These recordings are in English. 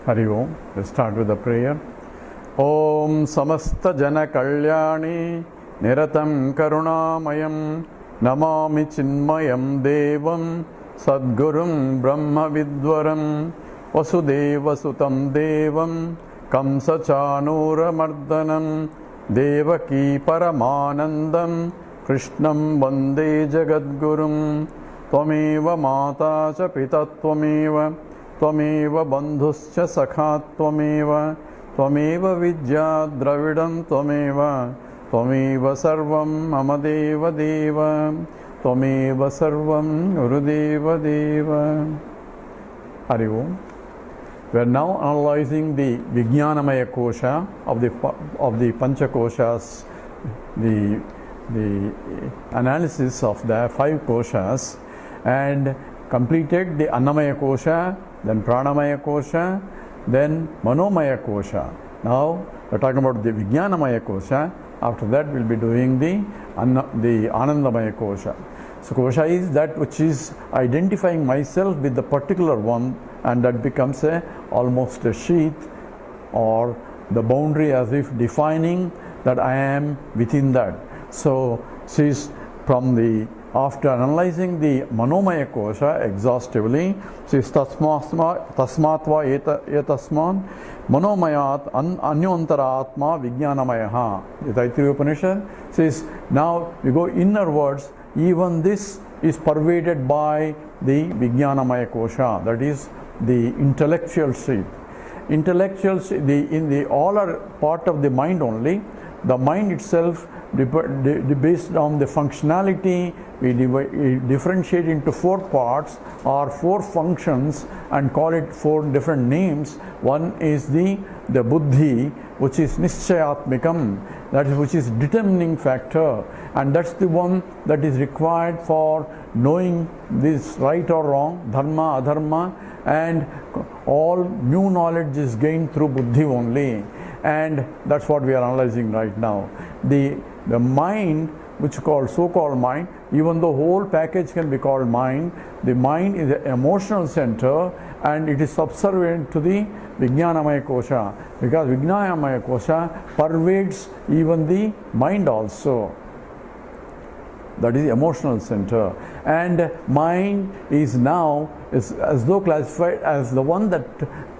Hari Om. Let's start with the prayer. Om Samasta Jana Kalyani Niratam Karunamayam Namami Chinmayam Devam Sadgurum Brahma Vidwaram Vasudeva Sutam Devam Kamsa Chanura Mardanam Devaki Paramanandam Krishnam Vande Jagadgurum Tvameva Mata Cha Pita Tvameva Tvameva Bandhuscha Sakha Tvameva Tvameva Vidya Dravidam Tvameva Tvameva Sarvam Mama Deva Deva Tvameva Sarvam Gurudeva Deva. Hari Om. We are now analyzing the Vijnanamaya Kosha of the Pancha Koshas, the analysis of the Five Koshas, and completed the Annamaya Kosha, then Pranamaya Kosha, then Manomaya Kosha. Now we are talking about the Vijnanamaya Kosha. After that we will be doing the Anandamaya Kosha. So Kosha is that which is identifying myself with the particular one, and that becomes almost a sheath or the boundary, as if defining that I am within that. So she's after analyzing the Manomaya Kosha exhaustively, says Tasmatva etasman Manomayat Anyantara Atma Vijnanamayaha. The Taittiriya Upanishad says, now we go innerwards, even this is pervaded by the Vijnanamaya Kosha, that is the intellectual sheath. All are part of the mind only. The mind itself, based on the functionality, we differentiate into four parts or four functions and call it four different names. One is the buddhi, which is nischayatmikam, that is which is determining factor, and that's the one that is required for knowing this right or wrong, dharma, adharma, and all new knowledge is gained through buddhi only. And that's what we are analyzing right now. The mind, which is called so-called mind, even though whole package can be called mind, the mind is an emotional center and it is subservient to the Vijnanamaya Kosha, because Vijnanamaya Kosha pervades even the mind also. That is the emotional center, and mind is now as though classified as the one that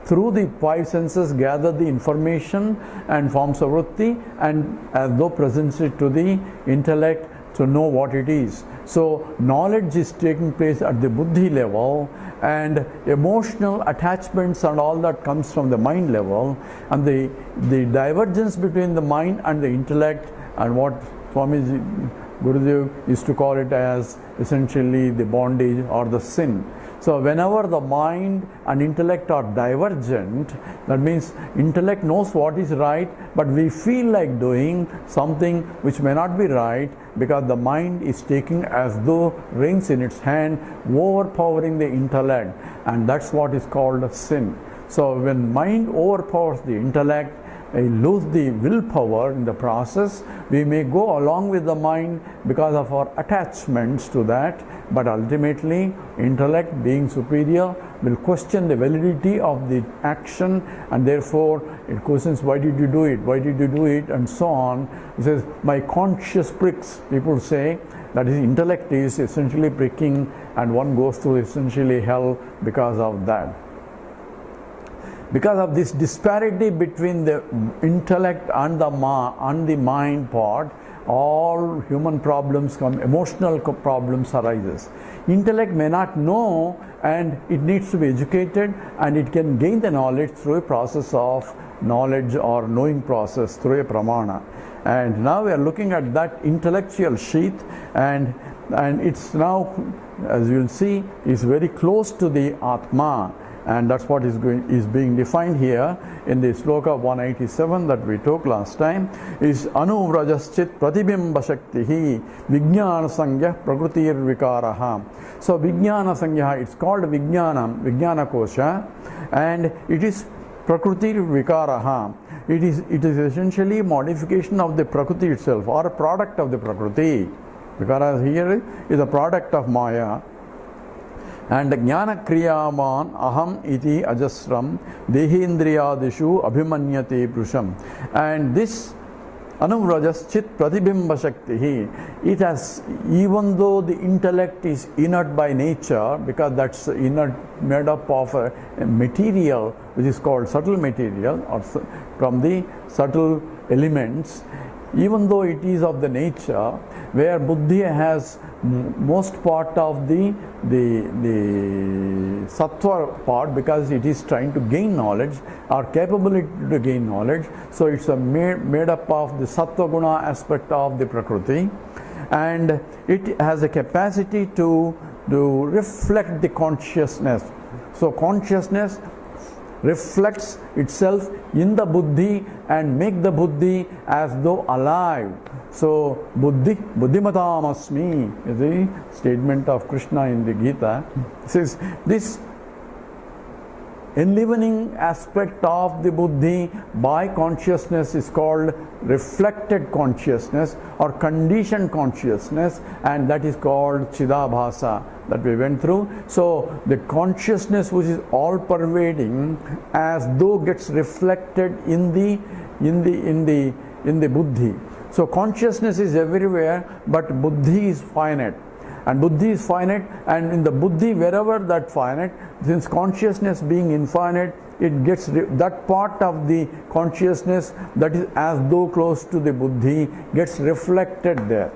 through the five senses gather the information and forms a vritti, and as though presents it to the intellect to know what it is. So knowledge is taking place at the buddhi level, and emotional attachments and all that comes from the mind level, and the divergence between the mind and the intellect, and what Swami Gurudev used to call it as essentially the bondage or the sin. So whenever the mind and intellect are divergent, that means intellect knows what is right, but we feel like doing something which may not be right, because the mind is taking as though reins in its hand, overpowering the intellect, and that's what is called a sin. So when mind overpowers the intellect, we lose the willpower in the process. We may go along with the mind because of our attachments to that, but ultimately intellect, being superior, will question the validity of the action, and therefore it questions, why did you do it, and so on. It says, my conscience pricks. People say that his intellect is essentially pricking, and one goes through essentially hell because of that. Because of this disparity between the intellect and the mind part, all human problems come, emotional problems arises. Intellect may not know, and it needs to be educated, and it can gain the knowledge through a process of knowledge or knowing process, through a pramana. And now we are looking at that intellectual sheath, and it's now, as you will see, is very close to the Atma. And that's what is being defined here in the sloka 187 that we took last time, is anuvrajaschit pratibimba shaktihi vijnana sangya prakrutir vikaraha. So vijnana sangya, it's called vijnana kosha, and it is prakrutir vikaraha. It is essentially modification of the prakriti itself, or a product of the prakriti. Vikara here is a product of Maya. And jnana kriyavan aham iti ajasram dehendriyadishu abhimanyate prusham. And this anuvrajas chit pratibimba shakti, it has, even though the intellect is inert by nature, because that's inert, made up of a material which is called subtle material, or from the subtle elements, even though it is of the nature where buddhi has most part of the sattva part, because it is trying to gain knowledge or capability to gain knowledge, so it's a made up of the sattva guna aspect of the prakriti, and it has a capacity to reflect the consciousness. So consciousness reflects itself in the buddhi and make the buddhi as though alive. So buddhimatam asmi is the statement of Krishna in the Gita. Says this enlivening aspect of the buddhi by consciousness is called reflected consciousness or conditioned consciousness, and that is called Chidabhasa, that we went through. So the consciousness which is all pervading as though gets reflected in the buddhi. So consciousness is everywhere, but buddhi is finite. And buddhi is finite, and in the buddhi, wherever that finite, since consciousness being infinite, it gets that part of the consciousness that is as though close to the buddhi gets reflected there.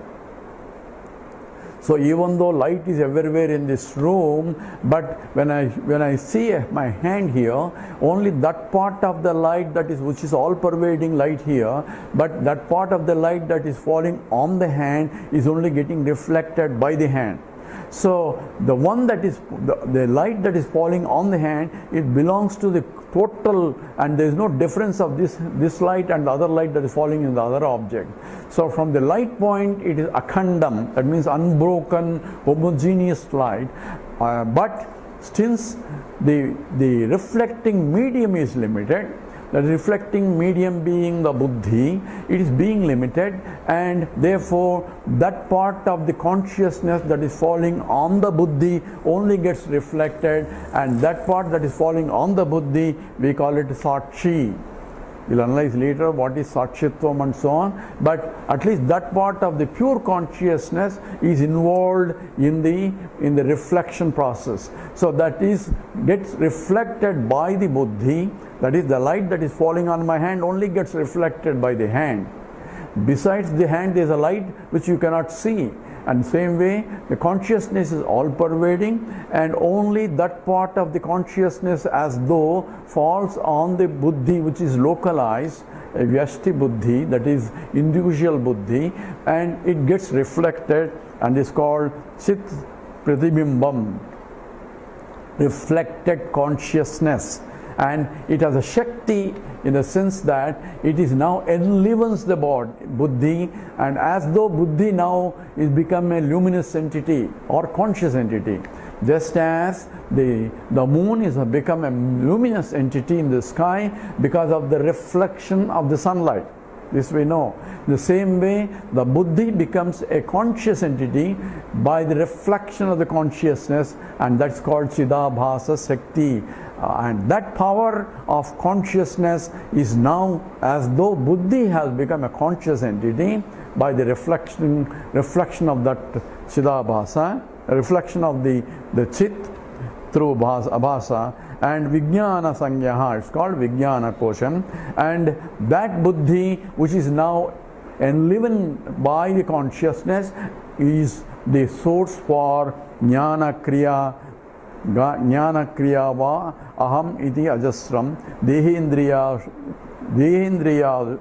So even though light is everywhere in this room, but when I see my hand here, only that part of the light that is, which is all pervading light here, but that part of the light that is falling on the hand is only getting reflected by the hand. So the one that is the light that is falling on the hand, it belongs to the total, and there is no difference of this light and the other light that is falling in the other object. So from the light point, it is akhandam, that means unbroken, homogeneous light. But since the reflecting medium is limited, the reflecting medium being the buddhi, it is being limited, and therefore that part of the consciousness that is falling on the buddhi only gets reflected, and that part that is falling on the buddhi, we call it sakshi. We'll analyze later what is sakshitvam and so on, but at least that part of the pure consciousness is involved in the reflection process. So that is gets reflected by the buddhi, that is the light that is falling on my hand only gets reflected by the hand. Besides the hand there is a light which you cannot see. And same way, the consciousness is all pervading, and only that part of the consciousness as though falls on the buddhi which is localized, a vyashti buddhi, that is individual buddhi, and it gets reflected and is called chit pratibimbam, reflected consciousness. And it has a shakti in the sense that it is now enlivens the body, buddhi, and as though buddhi now is become a luminous entity or conscious entity. Just as the moon is become a luminous entity in the sky because of the reflection of the sunlight. This we know. The same way, the buddhi becomes a conscious entity by the reflection of the consciousness, and that's called Chidabhasa Shakti. And that power of consciousness is now as though buddhi has become a conscious entity by the reflection of that Chidabhasa, reflection of the chit through abhasa, and vijnana sangyaha, it's called vijnana kosham, and that buddhi which is now enlivened by the consciousness is the source for jnana kriya va aham iti ajasram dehendriya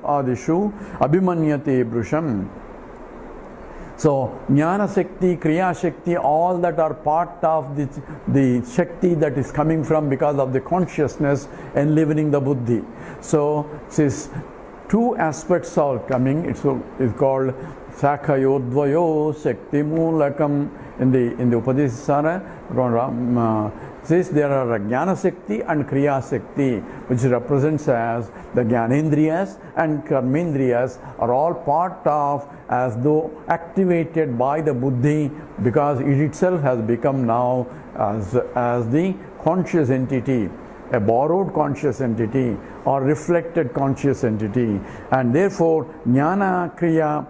adishu abhimanyate brusham. So jnana shakti, kriya shakti, all that are part of the shakti that is coming from because of the consciousness enlivening the buddhi. So since two aspects are coming, it's called Sakhayodvayo Shakti Mulakam in the Upadesasara. Says there are Jnana Shakti and Kriya Shakti, which represents as the Jnanendriyas and Karmendriyas are all part of, as though activated by the Buddhi, because it itself has become now as the conscious entity, a borrowed conscious entity or reflected conscious entity. And therefore Jnana Kriya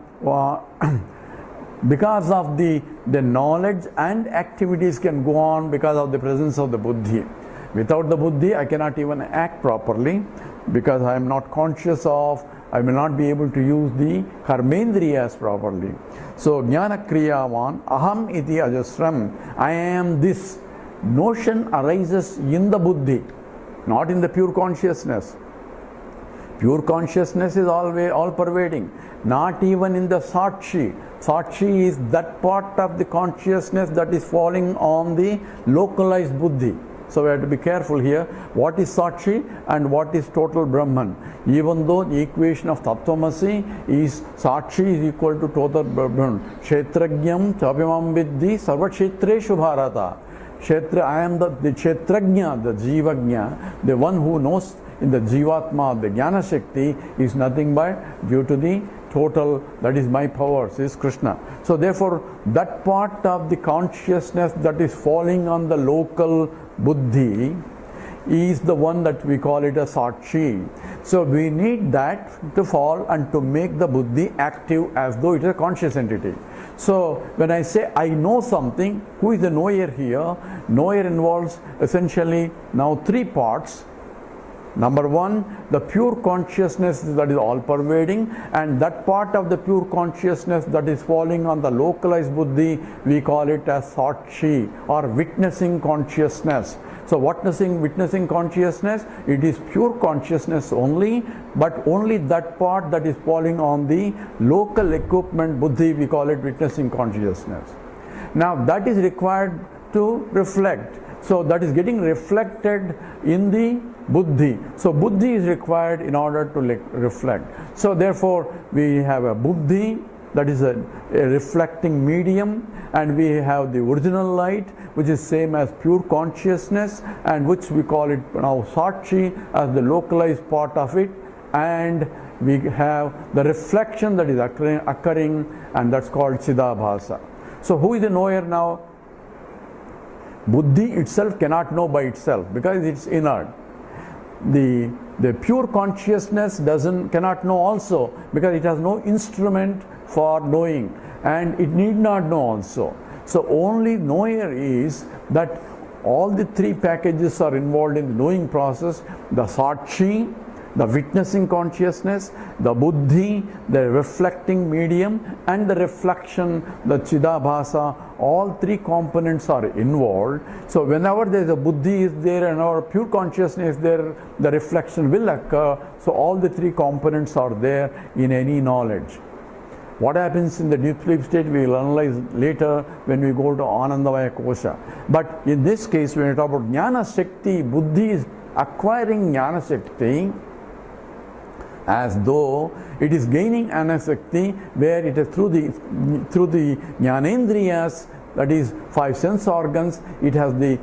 because of the knowledge and activities can go on because of the presence of the Buddhi. Without the Buddhi, I cannot even act properly because I am not conscious of, I will not be able to use the karmendriyas properly. So, Jnana Kriyavan, Aham iti ajasram, I am this. Notion arises in the Buddhi, not in the pure consciousness. Pure consciousness is always all pervading, not even in the Sakshi. Sakshi is that part of the consciousness that is falling on the localized Buddhi. So we have to be careful here. What is Sakshi and what is total Brahman? Even though the equation of Tattvamasi is Sakshi is equal to total Brahman. Kshetrajnam chavimam viddhi sarva kshetreshu bharata. Kshetra, I am the Kshetrajna, the Jivajna, the one who knows in the Jivatma, the Jnana Shakti is nothing but due to the total, that is my powers, is Krishna. So therefore, that part of the consciousness that is falling on the local Buddhi is the one that we call it a Sakshi. So we need that to fall and to make the Buddhi active as though it is a conscious entity. So when I say I know something, who is the knower here? Knower involves essentially now three parts. Number one, the pure consciousness that is all pervading, and that part of the pure consciousness that is falling on the localized Buddhi, we call it as Sakshi or witnessing consciousness. So witnessing consciousness, it is pure consciousness only, but only that part that is falling on the local equipment Buddhi, we call it witnessing consciousness. Now that is required to reflect. So that is getting reflected in the Buddhi. So Buddhi is required in order to reflect. So therefore we have a Buddhi, that is a reflecting medium, and we have the original light, which is same as pure consciousness, and which we call it now Sakshi as the localized part of it, and we have the reflection that is occurring, and that's called Chidabhasa. So who is the knower now? Buddhi itself cannot know by itself because it's inert. The pure consciousness cannot know also because it has no instrument for knowing, and it need not know also. So only knower is that all the three packages are involved in the knowing process: the Sakshi, the witnessing consciousness, the Buddhi, the reflecting medium, and the reflection, the Chidabhasa. All three components are involved. So whenever there is a Buddhi is there and our pure consciousness is there, the reflection will occur. So all the three components are there in any knowledge. What happens in the deep sleep state we will analyze later when we go to Anandamaya Kosha. But in this case, when we talk about Jnana Shakti, Buddhi is acquiring Jnana Shakti as though it is gaining Jnana Shakti, where it is through the Jnanendriyas, that is five sense organs, it has the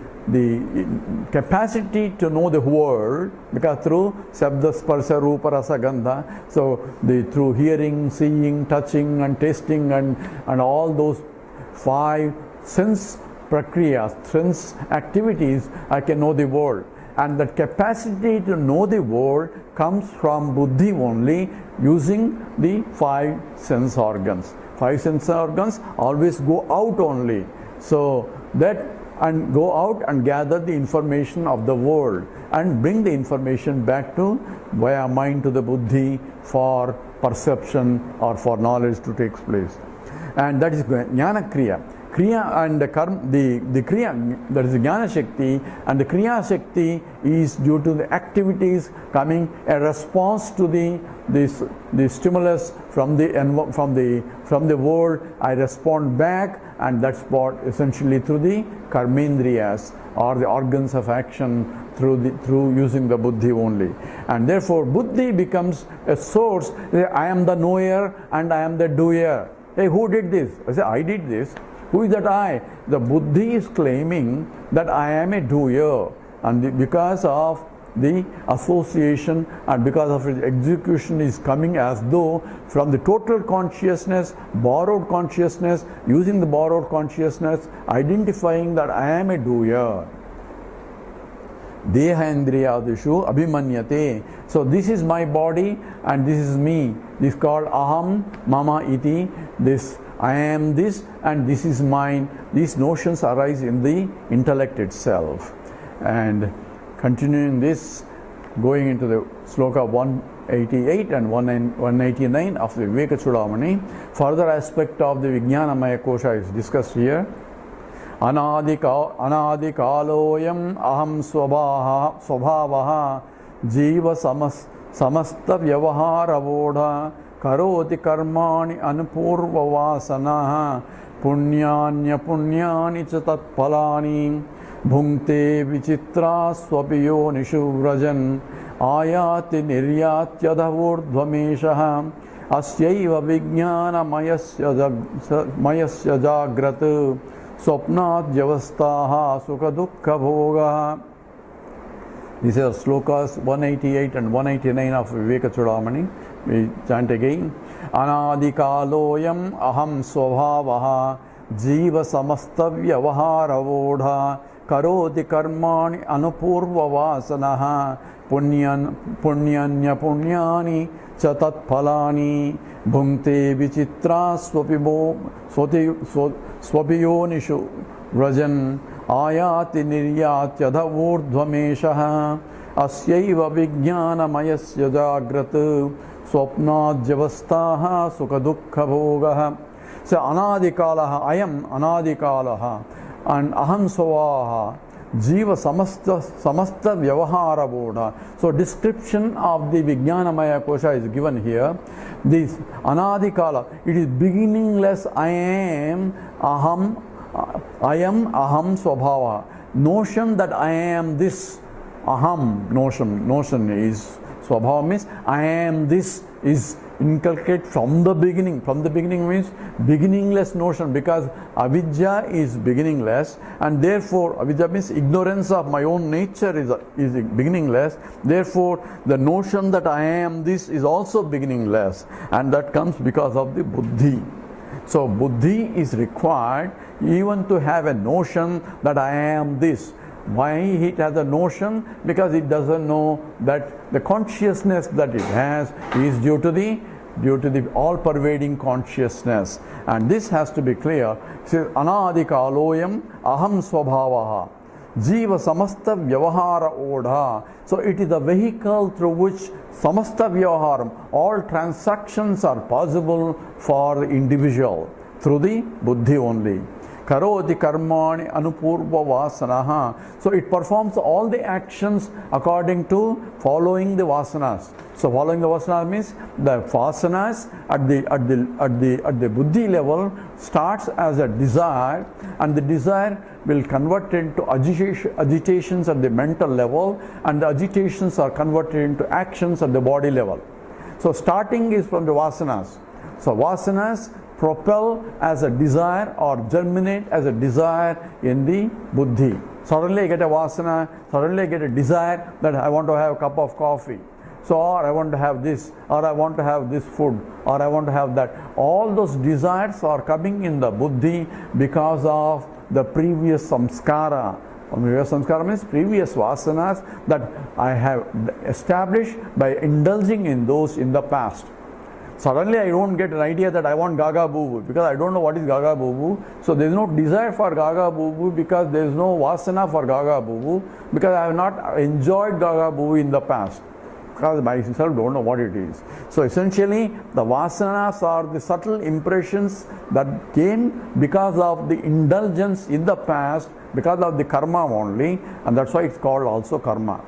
capacity to know the world, because through Sabda, Sparsha, Rupa, Rasa, Gandha, so through hearing, seeing, touching and tasting and all those five sense prakriyas, sense activities, I can know the world. And that capacity to know the world comes from Buddhi only, using the five sense organs. Five sense organs always go out only. So that, and go out and gather the information of the world and bring the information back to via mind to the Buddhi for perception or for knowledge to take place. And that is Jnana Kriya. Kriya and the Kriya, that is the Jnana Shakti, and the Kriya Shakti is due to the activities coming, a response to the stimulus from the world. I respond back, and that's what essentially through the karmendriyas or the organs of action through using the Buddhi only. And therefore Buddhi becomes a source. I am the knower and I am the doer. Hey, who did this? I say, I did this. Who is that I? The buddhi is claiming that I am a doer, and because of the association and because of its execution is coming as though from the total consciousness, borrowed consciousness, using the borrowed consciousness, identifying that I am a doer. Dehendriyadishu abhimanyate. So this is my body and this is me. This is called aham, mama iti. This I am this and this is mine. These notions arise in the intellect itself. And continuing this, going into the sloka 188 and 189 of the Viveka Chudamani, further aspect of the Vijnanamaya Kosha is discussed here. Anadikaloyam aham swabhavaha jiva samasta vyavaharavodha karoti karmani anupurva vasanaha punyanya punyani cha tatphalani bhunkte vichitra swapiyo nishu vrajan ayati niryatya dhavurdhvameshaha asyaiva vijnana mayasya jagrat swapnat javastaha sukha dukkha bhoga. These are slokas 188 and 189 of Viveka Chudamani. We chant again. Anadikaloyam aham swabhavaha jiva samasthavya vaharavodha karoti karmani anupurva vasanaha punyanya punyani cha tatphalani bhunkte vichitra swapiyonishu vrajan ayati niryatya dhavurdhvameshaha asyaiva vijnanamayasya jagrat swapnat javastaha sukha dukkha bhogaha. So anadikalaha, I am anadikalaha, and aham swavaha jiva samasta vyavahara bodha. So description of the Vijnanamaya Kosha is given here. This anadikala, it is beginningless I am aham swabhava. Notion that I am this, aham notion is swabhava, means I am this is inculcated from the beginning. From the beginning means beginningless notion, because avidya is beginningless, and therefore avidya means ignorance of my own nature is beginningless. Therefore the notion that I am this is also beginningless, and that comes because of the buddhi. So buddhi is required even to have a notion that I am this. Why it has a notion? Because it doesn't know that the consciousness that it has is due to the all-pervading consciousness, and this has to be clear. It says anadikaloyam aham swabhavaha jiva samasta vyavahara odha. So it is a vehicle through which samasta vyavaharam, all transactions are possible for the individual through the buddhi only. Karoti karmani anupurva vasanaha. So it performs all the actions according to following the vasanas. So following the vasanas means the vasanas at the buddhi level starts as a desire, and the desire will convert into agitations at the mental level, and the agitations are converted into actions at the body level. So starting is from the vasanas. So vasanas propel as a desire or germinate as a desire in the buddhi. Suddenly I get a vasana, suddenly I get a desire that I want to have a cup of coffee. So, or I want to have this, or I want to have this food, or I want to have that. All those desires are coming in the buddhi because of the previous samskara. Previous samskara means previous vasanas that I have established by indulging in those in the past. Suddenly I don't get an idea that I want gaga boo because I don't know what is gaga boo. So there is no desire for gaga boo because there is no vasana for gaga boo, because I have not enjoyed gaga boo in the past, because I myself don't know what it is. So essentially the vasanas are the subtle impressions that came because of the indulgence in the past, because of the karma only, and that's why it's called also karma,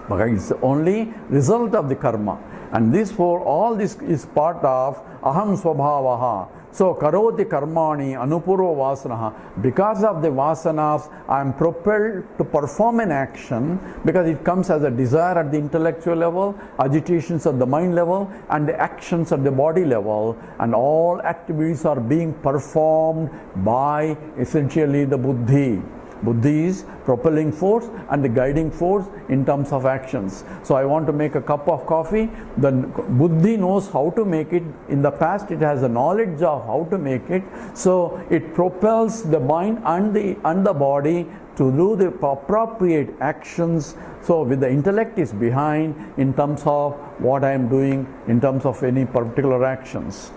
because it's only result of the karma. And this, for all this is part of aham swabhavaha. So karoti karmani anupurva vasana. Because of the vasanas, I am propelled to perform an action because it comes as a desire at the intellectual level, agitations at the mind level, and the actions at the body level, and all activities are being performed by essentially the buddhi. Buddhi is propelling force and the guiding force in terms of actions. So I want to make a cup of coffee. The buddhi knows how to make it. In the past, it has a knowledge of how to make it. So it propels the mind and the body to do the appropriate actions. So with the intellect is behind in terms of what I am doing, in terms of any particular actions.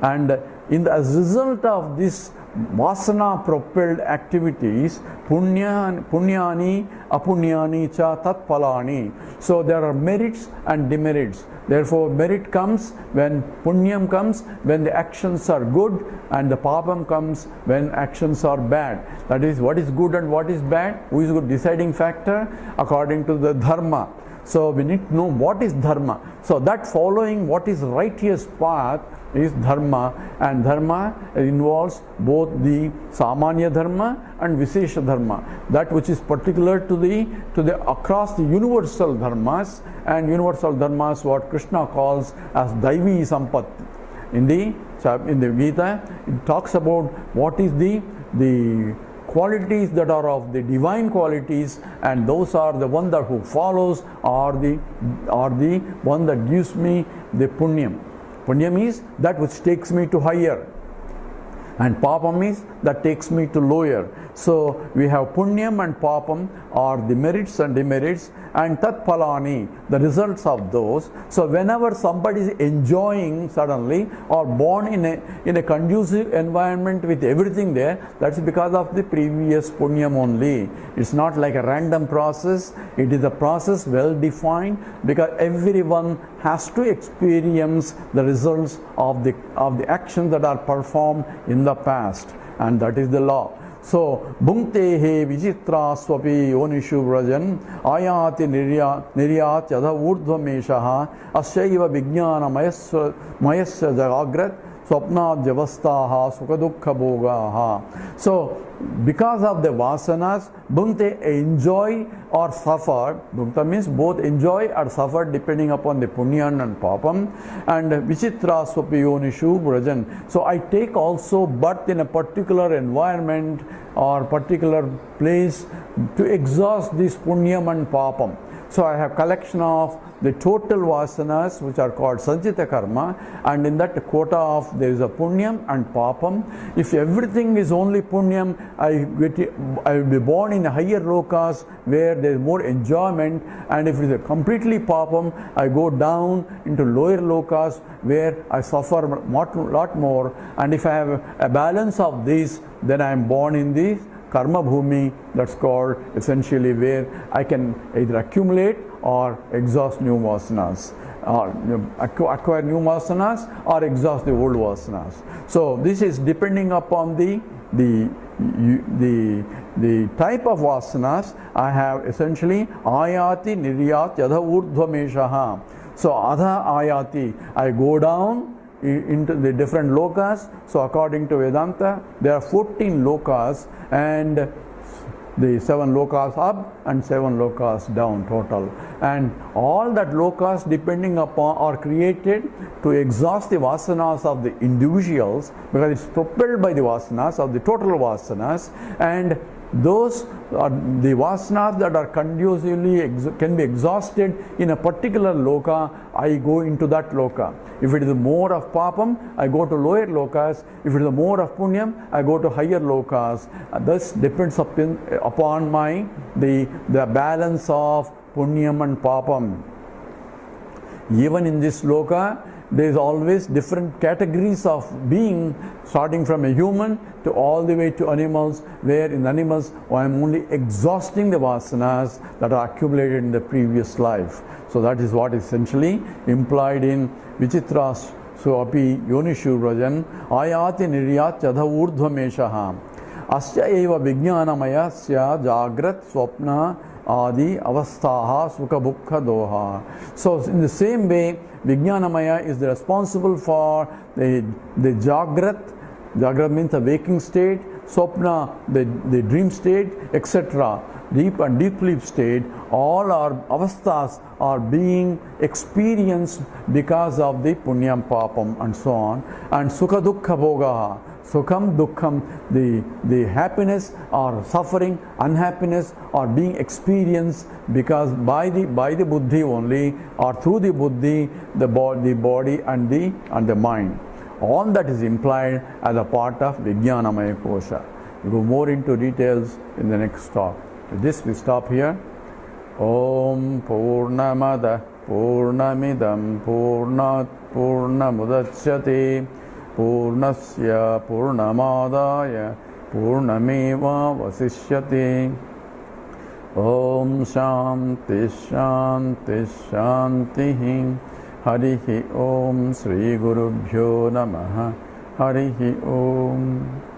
And as a result of this vasana propelled activities, punyani apunyani cha tat palani. So there are merits and demerits. Therefore merit comes when punyam comes, when the actions are good, and the papam comes when actions are bad. That is, what is good and what is bad, who is good deciding factor according to the dharma. So we need to know what is dharma. So that following what is righteous path is dharma, and dharma involves both the samanya dharma and visesha dharma, that which is particular to the across the universal dharmas, and universal dharmas what Krishna calls as daivi sampatti. In the Gita, it talks about what is the qualities that are of the divine qualities, and those are the one that who follows are the one that gives me the punyam. Punyam is that which takes me to higher, and papam is that takes me to lower. So we have punyam and papam are the merits and demerits, and tat palani, the results of those. So whenever somebody is enjoying suddenly or born in a conducive environment with everything there, that's because of the previous punyam only. It's not like a random process. It is a process well defined, because everyone has to experience the results of the actions that are performed in the past, and that is the law. So, bhunktehe vichitra swapi yonishu vrajan ayati niryat yadha urdhva meshaha asyaiva vijnana mayasya jagagrat swapna javastaha sukadukha bhogaha. So, because of the vasanas, bhunkte enjoy or suffer. Bhukta means both enjoy or suffer depending upon the punyan and papam. And vichitra swapiyonishu vrajan. So I take also birth in a particular environment or particular place to exhaust this punyam and papam. So I have collection of the total vasanas which are called sanchita karma, and in that quota of there is a punyam and papam. If everything is only punyam, I will be born in higher lokas where there is more enjoyment, and if it is a completely papam, I go down into lower lokas where I suffer a lot more. And if I have a balance of this, then I am born in the karma bhumi, that's called essentially where I can either accumulate or exhaust new vasanas, or acquire new vasanas or exhaust the old vasanas. So this is depending upon the type of vasanas. I have essentially ayati niryat yadha urdhva meshaha. So adha ayati, I go down into the different lokas. So according to Vedanta, there are 14 lokas, and the 7 lokas up and 7 lokas down total. And all that lokas depending upon are created to exhaust the vasanas of the individuals, because it's propelled by the vasanas of the total vasanas, and those are the vasanas that are conducively can be exhausted in a particular loka. I go into that loka. If it is more of papam, I go to lower lokas. If it is more of punyam, I go to higher lokas. This depends upon the balance of punyam and papam. Even in this loka, there is always different categories of being, starting from a human to all the way to animals, where in animals I am only exhausting the vasanas that are accumulated in the previous life. So that is what is essentially implied in vichitras swapi yonishu vrajan ayati niryat yadha urdhva meshaha asya eva vijnanamaya sya jagrat swapna adi avastaha sukha bhukha doha. So in the same way, Vijnanamaya is responsible for the Jagrat Jagrata means the waking state, Swapna, the dream state, etc. Deep and deep sleep state, all our avasthas are being experienced because of the punyam papam and so on. And sukha dukkha bhogaha, sukham dukkam, the happiness or suffering, unhappiness are being experienced because by the buddhi only, or through the buddhi, the body and the mind. All that is implied as a part of Vijnanamaya Kosha. We'll go more into details in the next talk. With this we stop here. Om Purnamada Purnamidam Purnat Purnamudachyate Purnasya Purnamadaya Purnameva Vasishyate. Om Shanti Shanti Shanti. Harihi Om Sri Gurubhyo Namaha. Harihi Om.